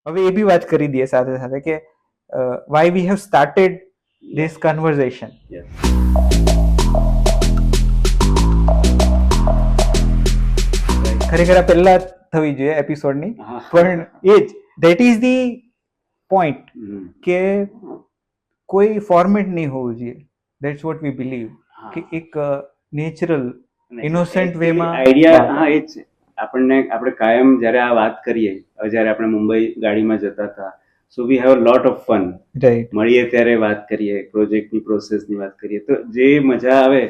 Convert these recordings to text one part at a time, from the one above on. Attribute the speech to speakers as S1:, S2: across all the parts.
S1: હવે એ બી વાત કરી દઈએ સાથે સાથે કે why we have started this conversion. ખરેખર પહેલા થવી જોઈએ એપિસોડની, પણ એ જ ધેટ ઇઝ ધી પોઈન્ટ કે કોઈ ફોર્મેટ નહીં હોવું જોઈએ. ધેટ્સ વોટ વી બિલીવ કે એક નેચરલ ઇનોસન્ટ વેમાં
S2: આઈડિયા. હા, એ જ છે. આપણે કાયમ જ્યારે આ વાત કરીએ, જ્યારે આપણે મુંબઈ ગાડીમાં જતા હતા, so we have lot of fun.
S1: Right.
S2: મળીએ ત્યારે વાત કરીએ, પ્રોજેક્ટની પ્રોસેસની વાત કરીએ, તો જે મજા આવે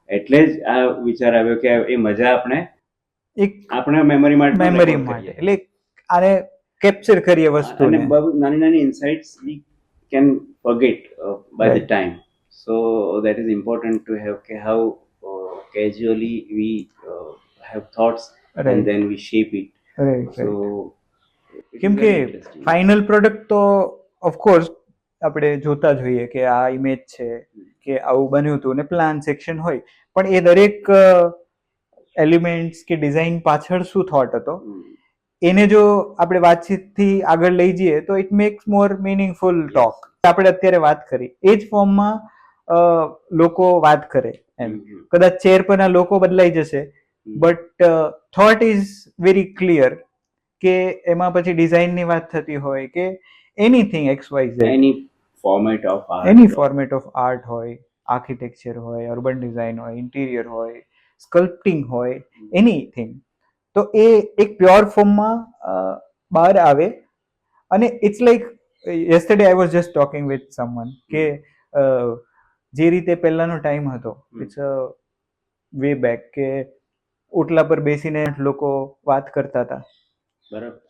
S2: એટલે જ આ વિચાર આવ્યો કે એ મજા આપણે મેમરી માટે
S1: એટલે આને કેપ્ચર કરીએ વસ્તુને.
S2: અને બહુ નાની insights we can forget by the time. So that is important to have how casually we have thoughts and then we shape it. So
S1: કેમ કે ફાઇનલ પ્રોડક્ટ તો ઓફકોર્સ આપણે જોતા જોઈએ કે આ ઇમેજ છે કે આવું બન્યું હતું ને પ્લાન સેક્શન હોય, પણ એ દરેક એલિમેન્ટ્સ કે ડિઝાઇન પાછળ શું થોટ હતો એને જો આપણે વાતચીતથી આગળ લઈ જઈએ તો it max more meaningful talk. આપણે અત્યારે વાત કરી એ જ ફોર્મમાં લોકો વાત કરે એમ. કદાચ ચેર પરના લોકો બદલાઈ જશે, but thought is very clear કે એમાં પછી ડિઝાઇનની વાત થતી હોય કે anything X Y Z,
S2: any format of
S1: art હોય, આર્કિટેક્ચર હોય, અર્બન ડિઝાઇન હોય, ઇન્ટિરિયર હોય, સ્કલ્પટિંગ હોય, એનીથિંગ. તો એ એક પ્યોર ફોર્મમાં બહાર આવે. અને it's like yesterday I was just talking with someone કે જે રીતે પહેલાનો ટાઈમ હતો, ઇટ્સ વે બેક, કે ઓટલા પર બેસીને લોકો વાત કરતા હતા,
S2: બરાબર,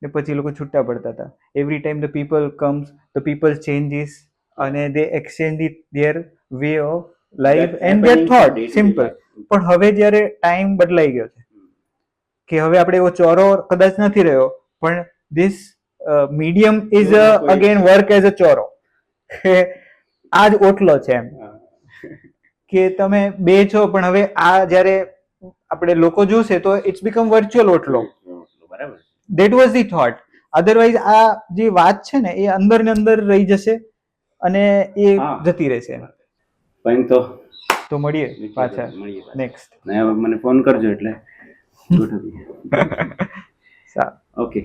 S1: ને પછી લોકો છૂટા પડતા હતા. Every time the people comes, the people changes અને they exchange their way of life and their thought, simple. પણ હવે જ્યારે ટાઈમ બદલાઈ ગયો છે કે હવે આપણે એવો ચોરો કદાચ નથી રહ્યો, પણ this medium is again work as a ચોરો. આ જ ઓટલો છે એમ કે તમે બે છો, પણ હવે આ જ્યારે આપણે લોકો જોશે તો ઇટ્સ બીકમ વર્ચ્યુઅલ ઓટલો.
S2: બરાબર.
S1: That was the thought. Otherwise આ જે વાત છે ને એ અંદર ને અંદર રહી જશે અને એ જતી રહેશે.
S2: પણ તો
S1: મળીએ પાછા નેક્સ્ટ.
S2: મને ફોન કરજો એટલે ગોઠવીએ.
S1: સારું,
S2: ઓકે.